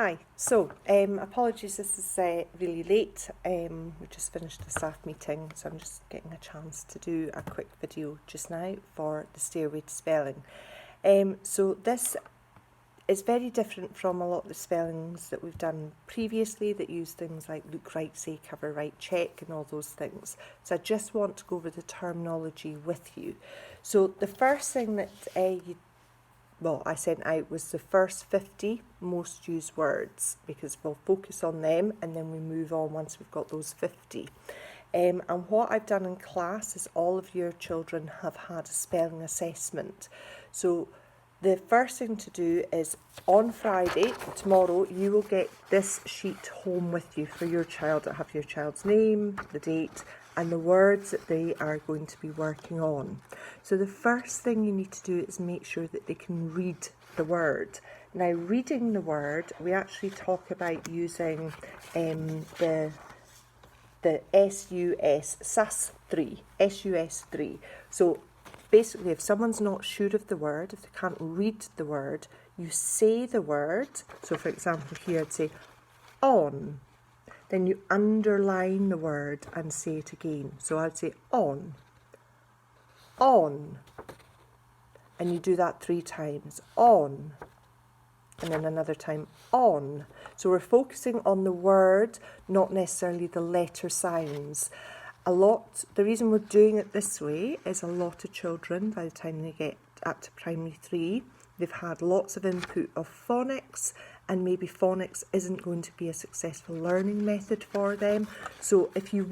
Hi, apologies, this is really late. We just finished the staff meeting, so I'm just getting a chance to do a quick video just now for the Stairway to Spelling. So this is very different from a lot of the spellings that we've done previously that use things like look right, say, cover right, check and all those things. So I just want to go over the terminology with you. So the first thing that I sent out was the first 50 most used words, because we'll focus on them and then we move on once we've got those 50. And what I've done in class is all of your children have had a spelling assessment. So the first thing to do is on Friday, tomorrow, you will get this sheet home with you for your child. It'll have your child's name, the date, and the words that they are going to be working on. So the first thing you need to do is make sure that they can read the word. Now, reading the word, we actually talk about using the SUS3. So basically, if someone's not sure of the word, if they can't read the word, you say the word. So for example, here I'd say on. Then you underline the word and say it again. So I'd say on. And you do that 3 times. On. And then another time, on. So we're focusing on the word, not necessarily the letter sounds. The reason we're doing it this way is a lot of children, by the time they get up to primary 3, they've had lots of input of phonics, and maybe phonics isn't going to be a successful learning method for them. So if your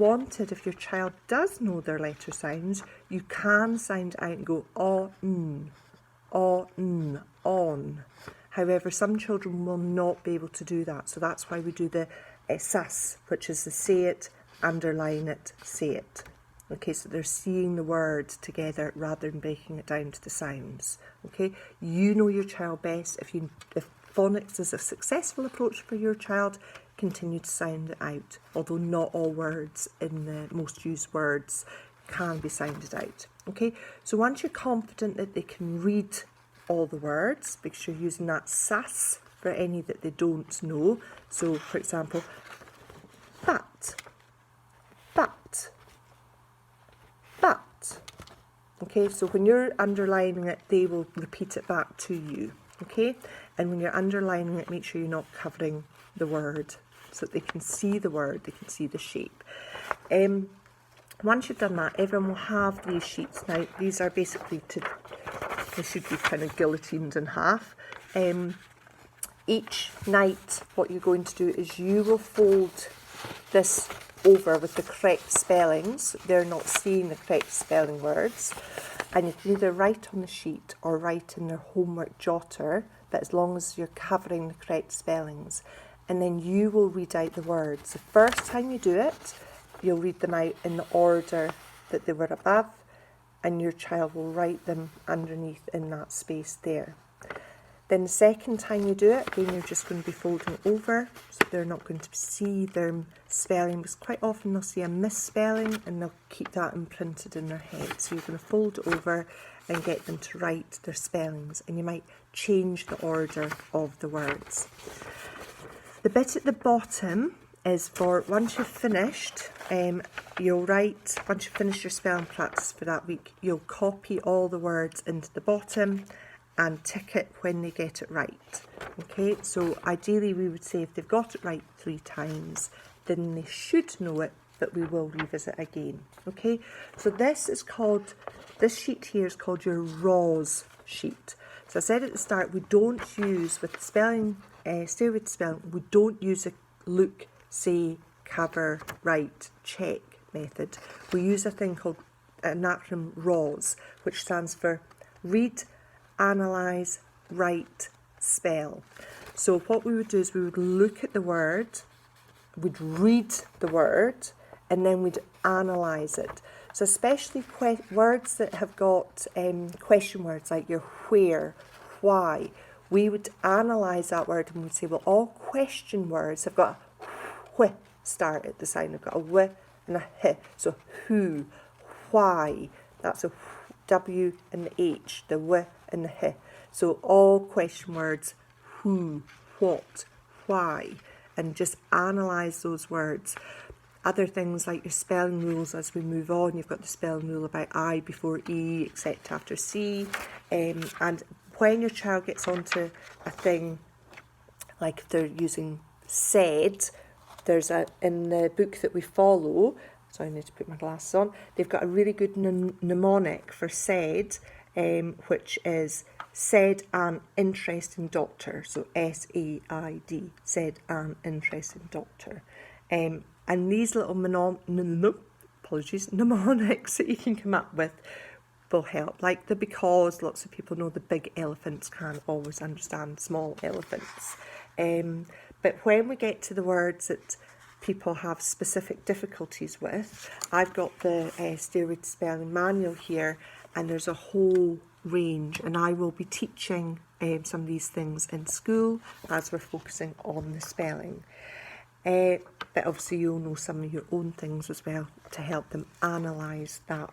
child does know their letter sounds, you can sound out and go on. However, some children will not be able to do that. So that's why we do the SAS, which is the say it, underline it, say it. Okay, so they're seeing the word together rather than breaking it down to the sounds. Okay, you know your child best. If phonics is a successful approach for your child, continue to sound it out. Although not all words in the most used words can be sounded out. Okay, so once you're confident that they can read all the words, because you're using that SAS for any that they don't know. So for example, but. Okay, so when you're underlining it, they will repeat it back to you. Okay, and when you're underlining it, make sure you're not covering the word so that they can see the word, they can see the shape. Once you've done that, everyone will have these sheets. Now, these are basically they should be kind of guillotined in half. Each night, what you're going to do is you will fold this over with the correct spellings. They're not seeing the correct spelling words, and you can either write on the sheet or write in their homework jotter, but as long as you're covering the correct spellings, and then you will read out the words. The first time you do it, you'll read them out in the order that they were above, and your child will write them underneath in that space there. Then the second time you do it, then you're just going to be folding over, so they're not going to see their spelling, because quite often they'll see a misspelling and they'll keep that imprinted in their head. So you're going to fold over and get them to write their spellings, and you might change the order of the words. The bit at the bottom is for once you've finished, you'll write, once you've finished your spelling practice for that week, you'll copy all the words into the bottom and tick it when they get it right. Okay, so ideally we would say if they've got it right 3 times, then they should know it, but we will revisit again. Okay, so this sheet here is called your RAWS sheet. So I said at the start, we don't use, with spelling, Stairway to Spelling, we don't use a look, say, cover, write, check method. We use a thing called an acronym RAWS, which stands for read, analyse, write, spell. So what we would do is we would look at the word, we'd read the word, and then we'd analyse it. So especially words that have got question words like your where, why, we would analyse that word and we'd say, well, all question words have got a wh start at the sign. They've got a w and a h. So who, why, that's a w and the h, the w and the h. So all question words, who, what, why, and just analyse those words. Other things like your spelling rules as we move on. You've got the spelling rule about I before E, except after C. And when your child gets onto a thing, like if they're using said, there's in the book that we follow, so I need to put my glasses on, they've got a really good mnemonic for said, which is said an interesting doctor. So SAID, said an interesting doctor. And these little mnemonics that you can come up with will help. Like the because, lots of people know the big elephants can't always understand small elephants. But when we get to the words that people have specific difficulties with, I've got the Stareway Spelling Manual here, and there's a whole range, and I will be teaching some of these things in school as we're focusing on the spelling. But obviously you'll know some of your own things as well to help them analyse that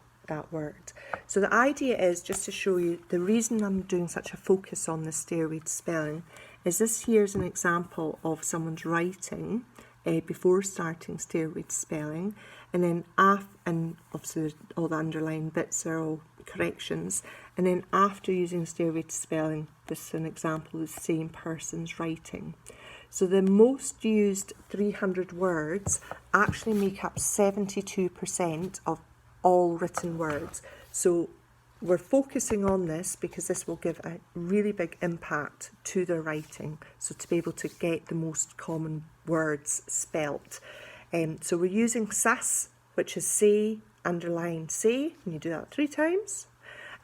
word. So the idea is just to show you the reason I'm doing such a focus on the Stareway spelling is this here's an example of someone's writing before starting Stareway spelling, and then and obviously all the underlined bits are all corrections, and then after using Stareway spelling, this is an example of the same person's writing. So the most used 300 words actually make up 72% of all written words. So we're focusing on this because this will give a really big impact to their writing. So to be able to get the most common words spelt. So we're using SAS, which is say, underline, say, and you do that 3 times.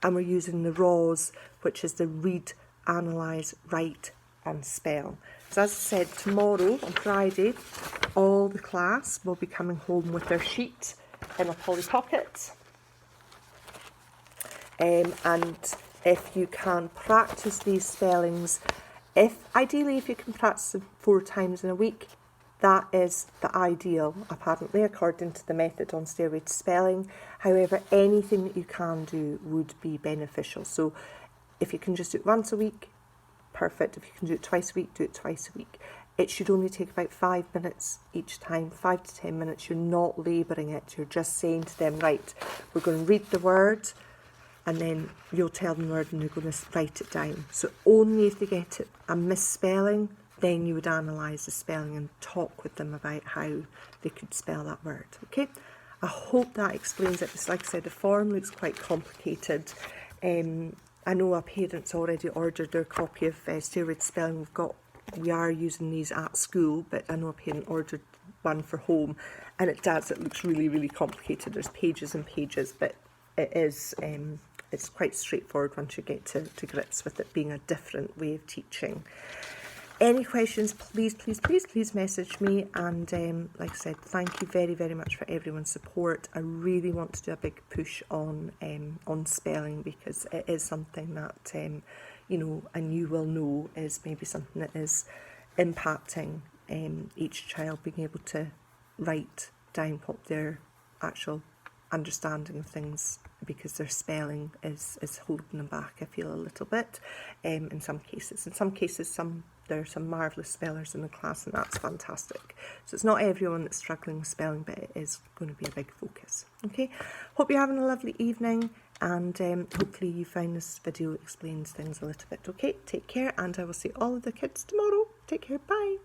And we're using the RAWs, which is the read, analyse, write, and spell. So as I said, tomorrow on Friday, all the class will be coming home with their sheet in a Polly Pocket. And if you can practice these spellings, ideally if you can practice them 4 times in a week, that is the ideal, apparently, according to the method on Stareway spelling. However, anything that you can do would be beneficial. So if you can just do it once a week, perfect. If you can do it twice a week, do it twice a week. It should only take about 5 minutes each time, 5 to 10 minutes. You're not labouring it. You're just saying to them, right, we're going to read the word, and then you'll tell them the word and they're going to write it down. So only if they get a misspelling, then you would analyse the spelling and talk with them about how they could spell that word. Okay, I hope that explains it. Because like I said, the form looks quite complicated. I know our parents already ordered their copy of Stareway spelling. We are using these at school, but I know a parent ordered one for home, and it looks really, really complicated. There's pages and pages, but it is it's quite straightforward once you get to grips with it being a different way of teaching. Any questions, please message me. And like I said, thank you very, very much for everyone's support. I really want to do a big push on spelling, because it is something that, you know, and you will know is maybe something that is impacting each child being able to write down what their actual understanding of things, because their spelling is holding them back, I feel, a little bit in some cases. There are some marvellous spellers in the class, and that's fantastic. So it's not everyone that's struggling with spelling, but it is going to be a big focus. Okay, hope you're having a lovely evening, and hopefully you find this video explains things a little bit. Okay, take care, and I will see all of the kids tomorrow. Take care, bye.